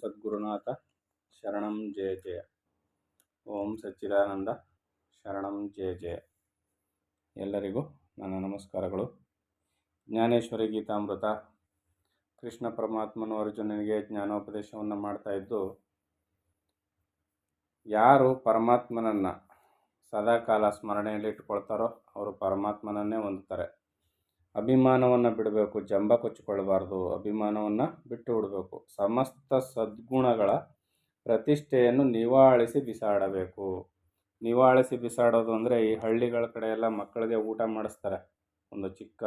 ಸದ್ಗುರುನಾಥ ಶರಣಂ ಜಯ ಜಯ. ಓಂ ಸಚ್ಚಿದಾನಂದ ಶರಣಂ ಜಯ ಜಯ. ಎಲ್ಲರಿಗೂ ನನ್ನ ನಮಸ್ಕಾರಗಳು. ಜ್ಞಾನೇಶ್ವರಿ ಗೀತಾಮೃತ ಕೃಷ್ಣ ಪರಮಾತ್ಮನು ಅರ್ಜುನನಿಗೆ ಜ್ಞಾನೋಪದೇಶವನ್ನು ಮಾಡ್ತಾ ಇದ್ದು, ಯಾರು ಪರಮಾತ್ಮನನ್ನು ಸದಾಕಾಲ ಸ್ಮರಣೆಯಲ್ಲಿ ಇಟ್ಕೊಳ್ತಾರೋ ಅವರು ಪರಮಾತ್ಮನನ್ನೇ ಹೊಂದುತ್ತಾರೆ. ಅಭಿಮಾನವನ್ನು ಬಿಡಬೇಕು, ಜಂಬ ಕೊಚ್ಚಿಕೊಳ್ಳಬಾರ್ದು, ಅಭಿಮಾನವನ್ನು ಬಿಟ್ಟು ಬಿಡಬೇಕು. ಸಮಸ್ತ ಸದ್ಗುಣಗಳ ಪ್ರತಿಷ್ಠೆಯನ್ನು ನಿವಾಳಿಸಿ ಬಿಸಾಡಬೇಕು. ನಿವಾಳಿಸಿ ಬಿಸಾಡೋದು ಅಂದರೆ, ಈ ಹಳ್ಳಿಗಳ ಕಡೆ ಎಲ್ಲ ಮಕ್ಕಳಿಗೆ ಊಟ ಮಾಡಿಸ್ತಾರೆ. ಒಂದು ಚಿಕ್ಕ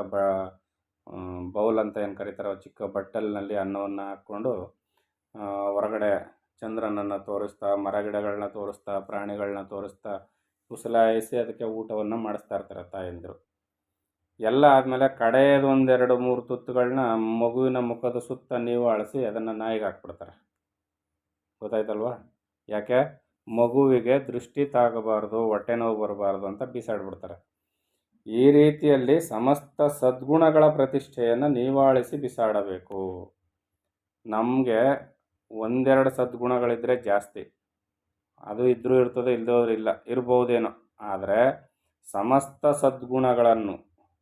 ಬೌಲ್ ಅಂತ ಏನು ಕರೀತಾರೆ, ಚಿಕ್ಕ ಬಟ್ಟಲಿನಲ್ಲಿ ಅನ್ನವನ್ನು ಹಾಕ್ಕೊಂಡು ಹೊರಗಡೆ ಚಂದ್ರನನ್ನು ತೋರಿಸ್ತಾ, ಮರಗಿಡಗಳನ್ನ ತೋರಿಸ್ತಾ, ಪ್ರಾಣಿಗಳನ್ನ ತೋರಿಸ್ತಾ ಕುಸಲಾಯಿಸಿ ಅದಕ್ಕೆ ಊಟವನ್ನು ಮಾಡಿಸ್ತಾ ಇರ್ತಾರೆ ತಾಯಂದಿರು. ಎಲ್ಲ ಆದಮೇಲೆ ಕಡೆಯದು 1-2-3 ತುತ್ತುಗಳನ್ನ ಮಗುವಿನ ಮುಖದ ಸುತ್ತ ನಿವಾಳಿಸಿ ಅದನ್ನು ನಾಯಿಗೆ ಹಾಕ್ಬಿಡ್ತಾರೆ. ಗೊತ್ತಾಯ್ತಲ್ವಾ? ಯಾಕೆ? ಮಗುವಿಗೆ ದೃಷ್ಟಿ ತಾಗಬಾರ್ದು, ಹೊಟ್ಟೆ ನೋವು ಬರಬಾರ್ದು ಅಂತ ಬಿಸಾಡ್ಬಿಡ್ತಾರೆ. ಈ ರೀತಿಯಲ್ಲಿ ಸಮಸ್ತ ಸದ್ಗುಣಗಳ ಪ್ರತಿಷ್ಠೆಯನ್ನು ನಿವಾಳಿಸಿ ಬಿಸಾಡಬೇಕು. ನಮಗೆ 1-2 ಸದ್ಗುಣಗಳಿದ್ದರೆ ಜಾಸ್ತಿ, ಅದು ಇದ್ರೂ ಇರ್ತದೆ, ಇಲ್ಲದವ್ರು ಇಲ್ಲ, ಇರ್ಬೋದೇನೋ. ಆದರೆ ಸಮಸ್ತ ಸದ್ಗುಣಗಳನ್ನು,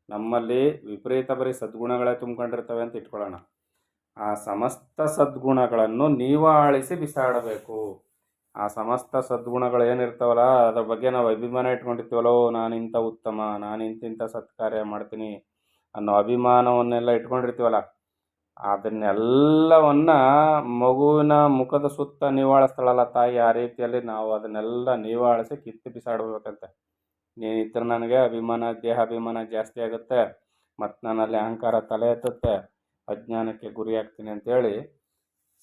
ನಮ್ಮಲ್ಲಿ ವಿಪರೀತ ಬರೀ ಸದ್ಗುಣಗಳೇ ತುಂಬ್ಕೊಂಡಿರ್ತವೆ ಅಂತ ಇಟ್ಕೊಳ್ಳೋಣ, ಆ ಸಮಸ್ತ ಸದ್ಗುಣಗಳನ್ನು ನಿವಾಳಿಸಿ ಬಿಸಾಡಬೇಕು. ಆ ಸಮಸ್ತ ಸದ್ಗುಣಗಳು ಏನಿರ್ತಾವಲ್ಲ ಅದ್ರ ಬಗ್ಗೆ ನಾವು ಅಭಿಮಾನ ಇಟ್ಕೊಂಡಿರ್ತೀವಲ್ಲೋ, ನಾನು ಇಂಥ ಉತ್ತಮ, ನಾನು ಇಂತಿಂಥ ಸತ್ಕಾರ್ಯ ಮಾಡ್ತೀನಿ ಅನ್ನೋ ಅಭಿಮಾನವನ್ನೆಲ್ಲ ಇಟ್ಕೊಂಡಿರ್ತೀವಲ್ಲ, ಅದನ್ನೆಲ್ಲವನ್ನು ಮಗುವಿನ ಮುಖದ ಸುತ್ತ ನಿವಾಳಿಸ್ತಾಳಲ್ಲ ತಾಯಿ, ಆ ರೀತಿಯಲ್ಲಿ ನಾವು ಅದನ್ನೆಲ್ಲ ನಿವಾಳಿಸಿ ಕಿತ್ತು ಬಿಸಾಡಬೇಕಂತೆ. ನೀನಿದ್ರೆ ನನಗೆ ಅಭಿಮಾನ, ದೇಹಾಭಿಮಾನ ಜಾಸ್ತಿ ಆಗುತ್ತೆ, ಮತ್ತು ನನ್ನಲ್ಲಿ ಅಹಂಕಾರ ತಲೆ ಎತ್ತುತ್ತೆ, ಅಜ್ಞಾನಕ್ಕೆ ಗುರಿಯಾಗ್ತೀನಿ ಅಂತೇಳಿ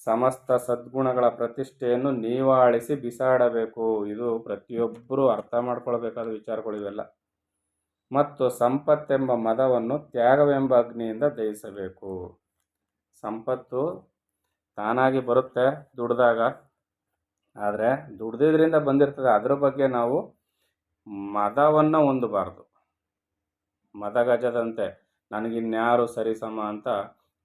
ಸಮಸ್ತ ಸದ್ಗುಣಗಳ ಪ್ರತಿಷ್ಠೆಯನ್ನು ನಿವಾಳಿಸಿ ಬಿಸಾಡಬೇಕು. ಇದು ಪ್ರತಿಯೊಬ್ಬರೂ ಅರ್ಥ ಮಾಡ್ಕೊಳ್ಬೇಕಾದ ವಿಚಾರಗಳು ಇವೆಲ್ಲ. ಮತ್ತು ಸಂಪತ್ತೆಂಬ ಮದವನ್ನು ತ್ಯಾಗವೆಂಬ ಅಗ್ನಿಯಿಂದ ದಹಿಸಬೇಕು. ಸಂಪತ್ತು ತಾನಾಗಿ ಬರುತ್ತೆ ದುಡ್ದಾಗ, ಆದರೆ ದುಡ್ದಿದ್ರಿಂದ ಬಂದಿರ್ತದೆ, ಅದರ ಬಗ್ಗೆ ನಾವು ಮದವನ್ನು ಹೊಂದಬಾರ್ದು. ಮದಗಜದಂತೆ ನನಗಿನ್ಯಾರು ಸರಿಸಮ ಅಂತ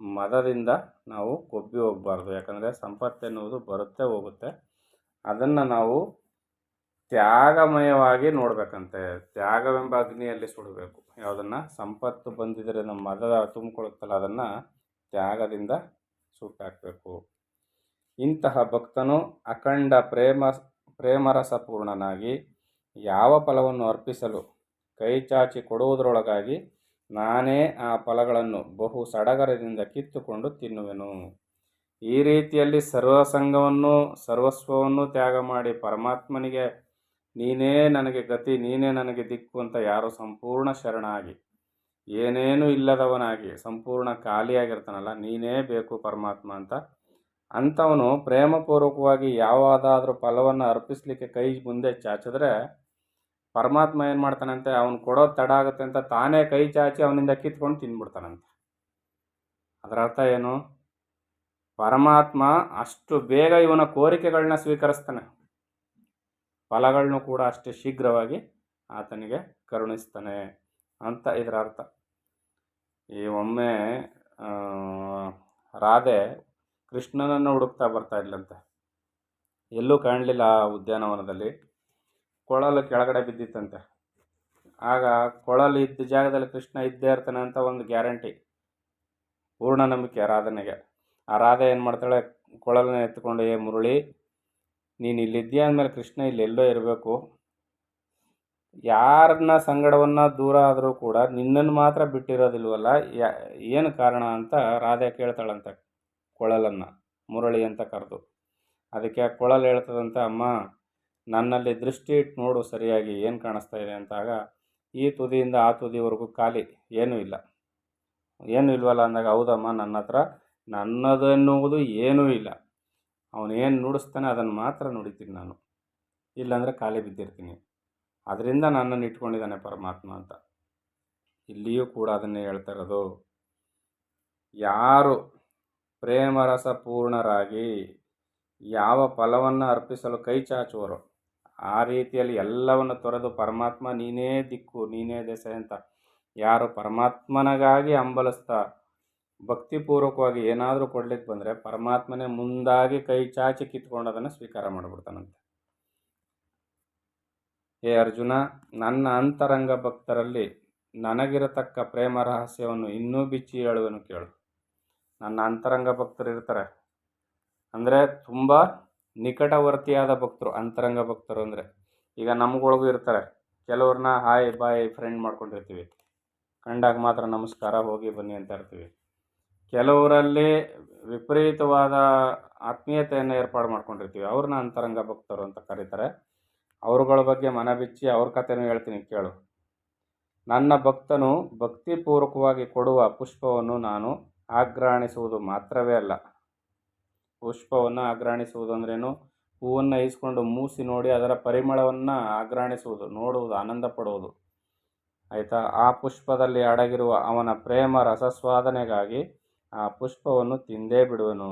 ಮದದಿಂದ ನಾವು ಕೊಬ್ಬಿ ಹೋಗಬಾರ್ದು. ಯಾಕಂದರೆ ಸಂಪತ್ತೆನ್ನುವುದು ಬರುತ್ತೆ ಹೋಗುತ್ತೆ, ಅದನ್ನು ನಾವು ತ್ಯಾಗಮಯವಾಗಿ ನೋಡಬೇಕಂತೆ. ತ್ಯಾಗವೆಂಬ ಅಗ್ನಿಯಲ್ಲಿ ಸುಡಬೇಕು. ಯಾವುದನ್ನು? ಸಂಪತ್ತು ಬಂದಿದ್ದರೆ ನಮ್ಮ ಮದ ತುಂಬಿಕೊಳ್ಳುತ್ತಲ್ಲ, ಅದನ್ನು ತ್ಯಾಗದಿಂದ ಸುಟ್ಟಾಕಬೇಕು. ಇಂತಹ ಭಕ್ತನು ಅಖಂಡ ಪ್ರೇಮರಸಪೂರ್ಣನಾಗಿ ಯಾವ ಫಲವನ್ನು ಅರ್ಪಿಸಲು ಕೈಚಾಚಿ ಕೊಡುವುದರೊಳಗಾಗಿ ನಾನೇ ಆ ಫಲಗಳನ್ನು ಬಹು ಸಡಗರದಿಂದ ಕಿತ್ತುಕೊಂಡು ತಿನ್ನುವೆನು. ಈ ರೀತಿಯಲ್ಲಿ ಸರ್ವಸಂಗವನ್ನು ಸರ್ವಸ್ವವನ್ನು ತ್ಯಾಗ ಮಾಡಿ ಪರಮಾತ್ಮನಿಗೆ ನೀನೇ ನನಗೆ ಗತಿ, ನೀನೇ ನನಗೆ ದಿಕ್ಕು ಅಂತ ಯಾರು ಸಂಪೂರ್ಣ ಶರಣಾಗಿ, ಏನೇನೂ ಇಲ್ಲದವನಾಗಿ ಸಂಪೂರ್ಣ ಖಾಲಿಯಾಗಿರ್ತಾನಲ್ಲ, ನೀನೇ ಬೇಕು ಪರಮಾತ್ಮ ಅಂತ, ಅಂಥವನು ಪ್ರೇಮಪೂರ್ವಕವಾಗಿ ಯಾವುದಾದ್ರೂ ಫಲವನ್ನು ಅರ್ಪಿಸಲಿಕ್ಕೆ ಕೈ ಮುಂದೆ ಚಾಚಿದ್ರೆ ಪರಮಾತ್ಮ ಏನು ಮಾಡ್ತಾನಂತೆ, ಅವನು ಕೊಡೋದು ತಡ ಆಗುತ್ತೆ ಅಂತ ತಾನೇ ಕೈ ಚಾಚಿ ಅವನಿಂದ ಕಿತ್ಕೊಂಡು ತಿಂದ್ಬಿಡ್ತಾನಂತೆ. ಅದರ ಅರ್ಥ ಏನು? ಪರಮಾತ್ಮ ಅಷ್ಟು ಬೇಗ ಇವನ ಕೋರಿಕೆಗಳನ್ನ ಸ್ವೀಕರಿಸ್ತಾನೆ, ಫಲಗಳನ್ನು ಕೂಡ ಅಷ್ಟೇ ಶೀಘ್ರವಾಗಿ ಆತನಿಗೆ ಕರುಣಿಸ್ತಾನೆ ಅಂತ ಇದರ ಅರ್ಥ. ಈ ಒಮ್ಮೆ ರಾಧೆ ಕೃಷ್ಣನನ್ನು ಹುಡುಕ್ತಾ ಬರ್ತಾ ಇದ್ಲಂತೆ. ಎಲ್ಲೂ ಕಾಣಲಿಲ್ಲ ಆ ಉದ್ಯಾನವನದಲ್ಲಿ. ಕೊಳಲು ಕೆಳಗಡೆ ಬಿದ್ದಿತ್ತಂತೆ. ಆಗ ಕೊಳಲು ಇದ್ದ ಜಾಗದಲ್ಲಿ ಕೃಷ್ಣ ಇದ್ದೇ ಇರ್ತಾನೆ ಅಂತ ಒಂದು ಗ್ಯಾರಂಟಿ, ಪೂರ್ಣ ನಂಬಿಕೆ ರಾಧನೆಗೆ. ಆ ರಾಧೆ ಏನು ಮಾಡ್ತಾಳೆ, ಕೊಳಲನ್ನ ಎತ್ಕೊಂಡು, ಏ ಮುರಳಿ, ನೀನು ಇಲ್ಲಿದ್ದೀಯ ಅಂದಮೇಲೆ ಕೃಷ್ಣ ಇಲ್ಲೆಲ್ಲೋ ಇರಬೇಕು, ಯಾರನ್ನ ಸಂಗಡವನ್ನು ದೂರ ಆದರೂ ಕೂಡ ನಿನ್ನನ್ನು ಮಾತ್ರ ಬಿಟ್ಟಿರೋದಿಲ್ವಲ್ಲ, ಏನು ಕಾರಣ ಅಂತ ರಾಧೆ ಕೇಳ್ತಾಳಂತೆ ಕೊಳಲನ್ನು, ಮುರಳಿ ಅಂತ ಕರೆದು. ಅದಕ್ಕೆ ಆ ಕೊಳಲು ಹೇಳ್ತದಂತೆ, ಅಮ್ಮ ನನ್ನಲ್ಲಿ ದೃಷ್ಟಿ ಇಟ್ಟು ನೋಡು ಸರಿಯಾಗಿ, ಏನು ಕಾಣಿಸ್ತಾ ಇದೆ ಅಂತಾಗ ಈ ತುದಿಯಿಂದ ಆ ತುದಿವರೆಗೂ ಖಾಲಿ, ಏನೂ ಇಲ್ಲ. ಏನೂ ಇಲ್ವಲ್ಲ ಅಂದಾಗ, ಹೌದಮ್ಮ, ನನ್ನ ಹತ್ರ ನನ್ನದೆನ್ನುವುದು ಏನೂ ಇಲ್ಲ, ಅವನೇನು ನುಡಿಸ್ತಾನೆ ಅದನ್ನು ಮಾತ್ರ ನುಡಿತೀನಿ ನಾನು, ಇಲ್ಲಾಂದರೆ ಖಾಲಿ ಬಿದ್ದಿರ್ತೀನಿ, ಅದರಿಂದ ನನ್ನನ್ನು ಇಟ್ಕೊಂಡಿದ್ದಾನೆ ಪರಮಾತ್ಮ ಅಂತ. ಇಲ್ಲಿಯೂ ಕೂಡ ಅದನ್ನೇ ಹೇಳ್ತಾ ಇರೋದು. ಯಾರು ಪ್ರೇಮರಸಪೂರ್ಣರಾಗಿ ಯಾವ ಫಲವನ್ನು ಅರ್ಪಿಸಲು ಕೈ ಚಾಚುವರೋ, ಆ ರೀತಿಯಲ್ಲಿ ಎಲ್ಲವನ್ನು ತೊರೆದು ಪರಮಾತ್ಮ ನೀನೇ ದಿಕ್ಕು, ನೀನೇ ದೆಸೆ ಅಂತ ಯಾರು ಪರಮಾತ್ಮನಿಗಾಗಿ ಹಂಬಲಿಸ್ತಾ ಭಕ್ತಿಪೂರ್ವಕವಾಗಿ ಏನಾದರೂ ಕೊಡ್ಲಿಕ್ಕೆ ಬಂದರೆ ಪರಮಾತ್ಮನೇ ಮುಂದಾಗಿ ಕೈ ಚಾಚಿ ಕಿತ್ಕೊಂಡು ಅದನ್ನು ಸ್ವೀಕಾರ ಮಾಡಿಬಿಡ್ತಾನಂತೆ. ಹೇ ಅರ್ಜುನ, ನನ್ನ ಅಂತರಂಗ ಭಕ್ತರಲ್ಲಿ ನನಗಿರತಕ್ಕ ಪ್ರೇಮ ರಹಸ್ಯವನ್ನು ಇನ್ನೂ ಬಿಚ್ಚಿ ಹೇಳುವೆನು ಕೇಳು. ನನ್ನ ಅಂತರಂಗ ಭಕ್ತರು ಇರ್ತಾರೆ, ಅಂದರೆ ತುಂಬ ನಿಕಟವರ್ತಿಯಾದ ಭಕ್ತರು. ಅಂತರಂಗ ಭಕ್ತರು ಅಂದರೆ ಈಗ ನಮ್ಗೊಳಗೂ ಇರ್ತಾರೆ. ಕೆಲವ್ರನ್ನ ಹಾಯ್ ಬಾಯ್ ಫ್ರೆಂಡ್ ಮಾಡ್ಕೊಂಡಿರ್ತೀವಿ, ಕಂಡಾಗ ಮಾತ್ರ ನಮಸ್ಕಾರ ಹೋಗಿ ಬನ್ನಿ ಅಂತ ಇರ್ತೀವಿ. ಕೆಲವರಲ್ಲಿ ವಿಪರೀತವಾದ ಆತ್ಮೀಯತೆಯನ್ನು ಏರ್ಪಾಡು ಮಾಡ್ಕೊಂಡಿರ್ತೀವಿ, ಅವ್ರನ್ನ ಅಂತರಂಗ ಭಕ್ತರು ಅಂತ ಕರೀತಾರೆ. ಅವರುಗಳ ಬಗ್ಗೆ ಮನಬಿಚ್ಚಿ ಅವ್ರ ಕಥೆನೂ ಹೇಳ್ತೀನಿ ಕೇಳು. ನನ್ನ ಭಕ್ತನು ಭಕ್ತಿಪೂರ್ವಕವಾಗಿ ಕೊಡುವ ಪುಷ್ಪವನ್ನು ನಾನು ಆಘ್ರಾಣಿಸುವುದು ಮಾತ್ರವೇ ಅಲ್ಲ. ಪುಷ್ಪವನ್ನು ಆಘ್ರಾಣಿಸುವುದು ಅಂದ್ರೇನು? ಹೂವನ್ನು ಈಸ್ಕೊಂಡು ಮೂಸಿ ನೋಡಿ ಅದರ ಪರಿಮಳವನ್ನು ಆಘ್ರಾಣಿಸುವುದು, ನೋಡುವುದು, ಆನಂದ ಪಡುವುದು. ಆಯಿತಾ? ಆ ಪುಷ್ಪದಲ್ಲಿ ಅಡಗಿರುವ ಅವನ ಪ್ರೇಮ ರಸಸ್ವಾದನೆಗಾಗಿ ಆ ಪುಷ್ಪವನ್ನು ತಿಂದೇ ಬಿಡುವನು.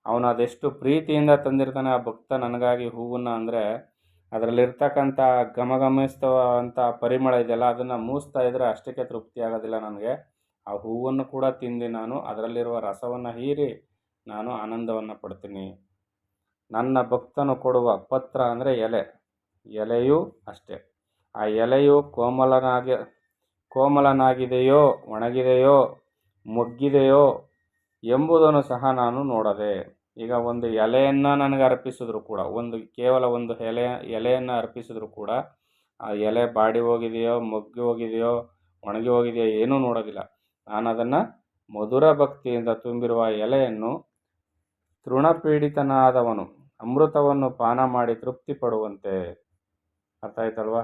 ಅವನು ಅದೆಷ್ಟು ಪ್ರೀತಿಯಿಂದ ತಂದಿರ್ತಾನೆ ಆ ಭಕ್ತ ನನಗಾಗಿ ಹೂವನ್ನು ಅಂದರೆ, ಅದರಲ್ಲಿರ್ತಕ್ಕಂಥ ಘಮಘಮಿಸ್ತವಂಥ ಪರಿಮಳ ಇದೆಯಲ್ಲ, ಅದನ್ನು ಮೂಸ್ತಾ ಇದ್ದರೆ ಅಷ್ಟಕ್ಕೆ ತೃಪ್ತಿ ಆಗೋದಿಲ್ಲ ನನಗೆ. ಆ ಹೂವನ್ನು ಕೂಡ ತಿಂದು ನಾನು ಅದರಲ್ಲಿರುವ ರಸವನ್ನು ಹೀರಿ ನಾನು ಆನಂದವನ್ನು ಪಡ್ತೀನಿ. ನನ್ನ ಭಕ್ತನು ಕೊಡುವ ಪತ್ರ ಅಂದರೆ ಎಲೆಯೂ ಅಷ್ಟೇ. ಆ ಎಲೆಯು ಕೋಮಲನಾಗಿದೆಯೋ, ಒಣಗಿದೆಯೋ, ಮೊಗ್ಗಿದೆಯೋ ಎಂಬುದನ್ನು ಸಹ ನಾನು ನೋಡದೆ. ಈಗ ಒಂದು ಎಲೆಯನ್ನು ನನಗೆ ಅರ್ಪಿಸಿದ್ರು ಕೂಡ, ಕೇವಲ ಒಂದು ಎಲೆಯನ್ನು ಅರ್ಪಿಸಿದ್ರು ಕೂಡ ಆ ಎಲೆ ಬಾಡಿ ಹೋಗಿದೆಯೋ, ಮೊಗ್ಗಿ ಹೋಗಿದೆಯೋ, ಒಣಗಿ ಹೋಗಿದೆಯೋ ಏನೂ ನೋಡೋದಿಲ್ಲ. ನಾನು ಅದನ್ನು ಮಧುರ ಭಕ್ತಿಯಿಂದ ತುಂಬಿರುವ ಎಲೆಯನ್ನು ತೃಣಪೀಡಿತನಾದವನು ಅಮೃತವನ್ನು ಪಾನ ಮಾಡಿ ತೃಪ್ತಿ ಪಡುವಂತೆ. ಅರ್ಥ ಆಯ್ತಲ್ವಾ?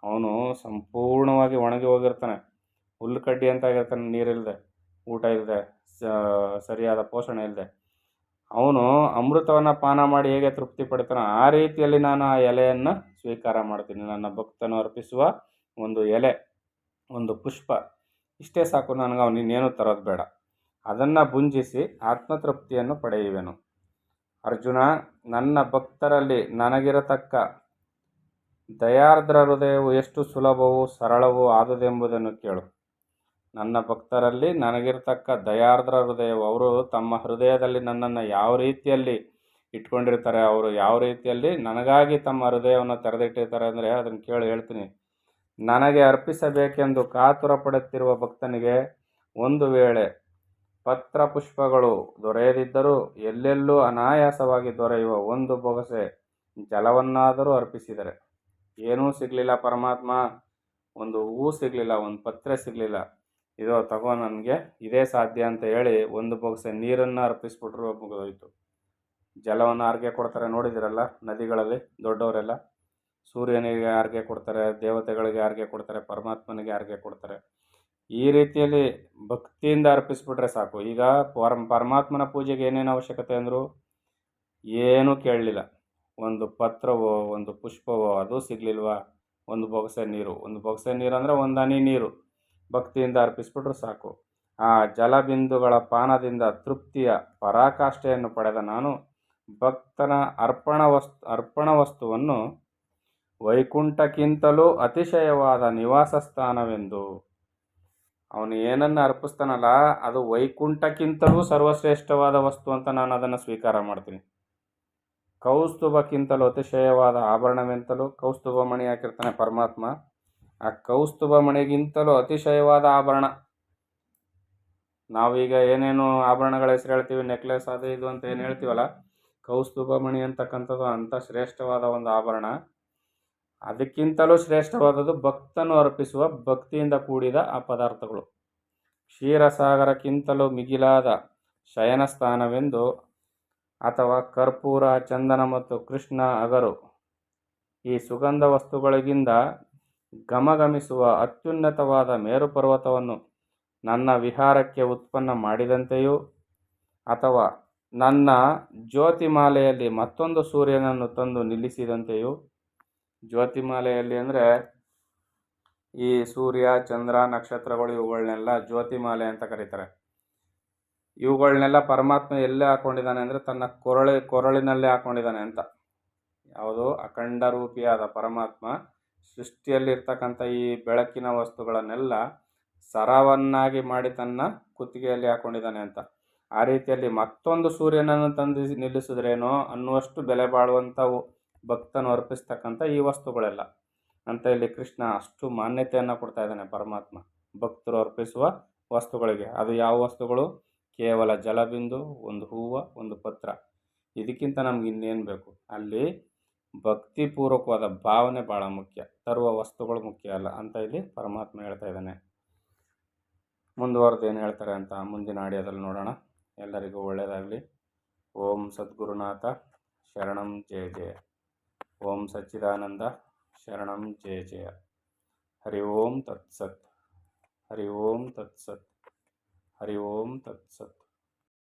ಅವನು ಸಂಪೂರ್ಣವಾಗಿ ಒಣಗಿ ಹೋಗಿರ್ತಾನೆ, ಹುಲ್ಲು ಕಡ್ಡಿ ಅಂತ ಆಗಿರ್ತಾನೆ, ನೀರಿಲ್ಲದೆ, ಊಟ ಇಲ್ಲದೆ, ಸರಿಯಾದ ಪೋಷಣೆ ಇಲ್ಲದೆ. ಅವನು ಅಮೃತವನ್ನು ಪಾನ ಮಾಡಿ ಹೇಗೆ ತೃಪ್ತಿ ಪಡ್ತಾನೋ ಆ ರೀತಿಯಲ್ಲಿ ನಾನು ಆ ಎಲೆಯನ್ನು ಸ್ವೀಕಾರ ಮಾಡ್ತೀನಿ. ನನ್ನ ಭಕ್ತನು ಅರ್ಪಿಸುವ ಒಂದು ಎಲೆ, ಒಂದು ಪುಷ್ಪ, ಇಷ್ಟೇ ಸಾಕು ನನಗೆ. ಅವನು ಇನ್ನೇನು ತರೋದು ಬೇಡ. ಅದನ್ನು ಭುಂಜಿಸಿ ಆತ್ಮತೃಪ್ತಿಯನ್ನು ಪಡೆಯುವೆನು. ಅರ್ಜುನ, ನನ್ನ ಭಕ್ತರಲ್ಲಿ ನನಗಿರತಕ್ಕ ದಯಾರ್ದ್ರ ಹೃದಯವು ಎಷ್ಟು ಸುಲಭವೂ ಸರಳವೂ ಆದುದೆಂಬುದನ್ನು ಕೇಳು. ನನ್ನ ಭಕ್ತರಲ್ಲಿ ನನಗಿರ್ತಕ್ಕ ದಯಾರ್ದ್ರ ಹೃದಯವು, ಅವರು ತಮ್ಮ ಹೃದಯದಲ್ಲಿ ನನ್ನನ್ನು ಯಾವ ರೀತಿಯಲ್ಲಿ ಇಟ್ಕೊಂಡಿರ್ತಾರೆ, ಅವರು ಯಾವ ರೀತಿಯಲ್ಲಿ ನನಗಾಗಿ ತಮ್ಮ ಹೃದಯವನ್ನು ತೆರೆದಿಟ್ಟಿರ್ತಾರೆ ಅಂದರೆ ಅದನ್ನು ಕೇಳಿ ಹೇಳ್ತೀನಿ. ನನಗೆ ಅರ್ಪಿಸಬೇಕೆಂದು ಕಾತುರ ಪಡುತ್ತಿರುವ ಭಕ್ತನಿಗೆ ಒಂದು ವೇಳೆ ಪತ್ರ ಪುಷ್ಪಗಳು ದೊರೆಯದಿದ್ದರೂ ಎಲ್ಲೆಲ್ಲೂ ಅನಾಯಾಸವಾಗಿ ದೊರೆಯುವ ಒಂದು ಬೊಗಸೆ ಜಲವನ್ನಾದರೂ ಅರ್ಪಿಸಿದರೆ, ಏನೂ ಸಿಗಲಿಲ್ಲ ಪರಮಾತ್ಮ, ಒಂದು ಹೂ ಸಿಗಲಿಲ್ಲ, ಒಂದು ಪತ್ರೆ ಸಿಗಲಿಲ್ಲ, ಇದೋ ತಗೋ ನನಗೆ ಇದೇ ಸಾಧ್ಯ ಅಂತ ಹೇಳಿ ಒಂದು ಬೊಗಸೆ ನೀರನ್ನು ಅರ್ಪಿಸ್ಬಿಟ್ರು, ಮುಗಿದೋಯ್ತು. ಜಲವನ್ನು ಆರ್ಗೆ ಕೊಡ್ತಾರೆ, ನೋಡಿದಿರಲ್ಲ ನದಿಗಳಲ್ಲಿ ದೊಡ್ಡವರೆಲ್ಲ. ಸೂರ್ಯನಿಗೆ ಆರ್ಗೆ ಕೊಡ್ತಾರೆ, ದೇವತೆಗಳಿಗೆ ಆರ್ಗೆ ಕೊಡ್ತಾರೆ, ಪರಮಾತ್ಮನಿಗೆ ಆರ್ಗೆ ಕೊಡ್ತಾರೆ. ಈ ರೀತಿಯಲ್ಲಿ ಭಕ್ತಿಯಿಂದ ಅರ್ಪಿಸ್ಬಿಟ್ರೆ ಸಾಕು. ಈಗ ಪರಮಾತ್ಮನ ಪೂಜೆಗೆ ಏನೇನು ಅವಶ್ಯಕತೆ ಅಂದರು? ಏನೂ ಕೇಳಲಿಲ್ಲ. ಒಂದು ಪತ್ರವೋ, ಒಂದು ಪುಷ್ಪವೋ ಅದು ಸಿಗಲಿಲ್ವಾ, ಒಂದು ಬೊಗಸೆ ನೀರು ಅಂದರೆ ಒಂದು ಹನಿ ನೀರು ಭಕ್ತಿಯಿಂದ ಅರ್ಪಿಸ್ಬಿಟ್ರೆ ಸಾಕು. ಆ ಜಲಬಿಂದುಗಳ ಪಾನದಿಂದ ತೃಪ್ತಿಯ ಪರಾಕಾಷ್ಠೆಯನ್ನು ಪಡೆದ ನಾನು ಭಕ್ತನ ಅರ್ಪಣ ವಸ್ತುವನ್ನು ವೈಕುಂಠಕ್ಕಿಂತಲೂ ಅತಿಶಯವಾದ ನಿವಾಸ ಸ್ಥಾನವೆಂದು, ಅವನು ಏನನ್ನು ಅರ್ಪಿಸ್ತಾನಲ್ಲ ಅದು ವೈಕುಂಠಕ್ಕಿಂತಲೂ ಸರ್ವಶ್ರೇಷ್ಠವಾದ ವಸ್ತು ಅಂತ ನಾನು ಅದನ್ನು ಸ್ವೀಕಾರ ಮಾಡ್ತೀನಿ. ಕೌಸ್ತುಭಕ್ಕಿಂತಲೂ ಅತಿಶಯವಾದ ಆಭರಣವೆಂತಲೂ, ಕೌಸ್ತುಭ ಮಣಿ ಹಾಕಿರ್ತಾನೆ ಪರಮಾತ್ಮ, ಆ ಕೌಸ್ತುಭ ಮಣಿಗಿಂತಲೂ ಅತಿಶಯವಾದ ಆಭರಣ. ನಾವೀಗ ಏನೇನು ಆಭರಣಗಳ ಹೆಸರು ಹೇಳ್ತೀವಿ, ನೆಕ್ಲೆಸ್ ಅದು ಇದು ಅಂತ ಏನು ಹೇಳ್ತೀವಲ್ಲ, ಕೌಸ್ತುಭ ಮಣಿ ಅಂತಕ್ಕಂಥದ್ದು ಅಂಥ ಶ್ರೇಷ್ಠವಾದ ಒಂದು ಆಭರಣ. ಅದಕ್ಕಿಂತಲೂ ಶ್ರೇಷ್ಠವಾದದ್ದು ಭಕ್ತನು ಅರ್ಪಿಸುವ ಭಕ್ತಿಯಿಂದ ಕೂಡಿದ ಆ ಪದಾರ್ಥಗಳು. ಕ್ಷೀರಸಾಗರಕ್ಕಿಂತಲೂ ಮಿಗಿಲಾದ ಶಯನ ಸ್ಥಾನವೆಂದು, ಅಥವಾ ಕರ್ಪೂರ, ಚಂದನ ಮತ್ತು ಕೃಷ್ಣ ಅಗರು ಈ ಸುಗಂಧ ವಸ್ತುಗಳಿಗಿಂತ ಘಮಘಮಿಸುವ ಅತ್ಯುನ್ನತವಾದ ಮೇರು ಪರ್ವತವನ್ನು ನನ್ನ ವಿಹಾರಕ್ಕೆ ಉತ್ಪನ್ನ ಮಾಡಿದಂತೆಯೂ, ಅಥವಾ ನನ್ನ ಜ್ಯೋತಿಮಾಲೆಯಲ್ಲಿ ಮತ್ತೊಂದು ಸೂರ್ಯನನ್ನು ತಂದು ನಿಲ್ಲಿಸಿದಂತೆಯೂ. ಜ್ಯೋತಿಮಾಲೆಯಲ್ಲಿ ಅಂದರೆ ಈ ಸೂರ್ಯ, ಚಂದ್ರ, ನಕ್ಷತ್ರಗಳು ಇವುಗಳನ್ನೆಲ್ಲ ಜ್ಯೋತಿಮಾಲೆ ಅಂತ ಕರೀತಾರೆ. ಇವುಗಳನ್ನೆಲ್ಲ ಪರಮಾತ್ಮ ಎಲ್ಲೇ ಹಾಕ್ಕೊಂಡಿದ್ದಾನೆ ಅಂದರೆ ತನ್ನ ಕೊರಳಿನಲ್ಲೇ ಹಾಕ್ಕೊಂಡಿದ್ದಾನೆ ಅಂತ. ಯಾವುದು? ಅಖಂಡ ರೂಪಿಯಾದ ಪರಮಾತ್ಮ ಸೃಷ್ಟಿಯಲ್ಲಿರ್ತಕ್ಕಂಥ ಈ ಬೆಳಕಿನ ವಸ್ತುಗಳನ್ನೆಲ್ಲ ಸರವನ್ನಾಗಿ ಮಾಡಿ ತನ್ನ ಕುತ್ತಿಗೆಯಲ್ಲಿ ಹಾಕೊಂಡಿದ್ದಾನೆ ಅಂತ. ಆ ರೀತಿಯಲ್ಲಿ ಮತ್ತೊಂದು ಸೂರ್ಯನನ್ನು ತಂದು ನಿಲ್ಲಿಸಿದ್ರೇನೋ ಅನ್ನುವಷ್ಟು ಬೆಲೆ ಬಾಳುವಂಥವು ಭಕ್ತನು ಅರ್ಪಿಸ್ತಕ್ಕಂಥ ಈ ವಸ್ತುಗಳೆಲ್ಲ ಅಂತ ಇಲ್ಲಿ ಕೃಷ್ಣ ಅಷ್ಟು ಮಾನ್ಯತೆಯನ್ನು ಕೊಡ್ತಾ ಇದ್ದಾನೆ ಪರಮಾತ್ಮ ಭಕ್ತರು ಅರ್ಪಿಸುವ ವಸ್ತುಗಳಿಗೆ. ಅದು ಯಾವ ವಸ್ತುಗಳು? ಕೇವಲ ಜಲಬಿಂದು, ಒಂದು ಹೂವು, ಒಂದು ಪತ್ರ. ಇದಕ್ಕಿಂತ ನಮ್ಗೆ ಇನ್ನೇನು ಬೇಕು? ಅಲ್ಲಿ ಭಕ್ತಿಪೂರ್ವಕವಾದ ಭಾವನೆ ಭಾಳ ಮುಖ್ಯ, ತರುವ ವಸ್ತುಗಳು ಮುಖ್ಯ ಅಲ್ಲ ಅಂತ ಇಲ್ಲಿ ಪರಮಾತ್ಮ ಹೇಳ್ತಾ ಇದ್ದಾನೆ. ಮುಂದುವರೆದು ಏನು ಹೇಳ್ತಾರೆ ಅಂತ ಮುಂದಿನ ಆಡಿಯೋದಲ್ಲಿ ನೋಡೋಣ. ಎಲ್ಲರಿಗೂ ಒಳ್ಳೆಯದಾಗಲಿ. ಓಂ ಸದ್ಗುರುನಾಥ ಶರಣಂ ಜಯ ಜಯ. ಓಂ ಸಚ್ಚಿದಾನಂದ ಶರಣಂ ಜಯ ಜಯ. ಹರಿ ಓಂ ತತ್ಸತ್. ಹರಿ ಓಂ ತತ್ಸತ್. ಹರಿ ಓಂ ತತ್ಸತ್.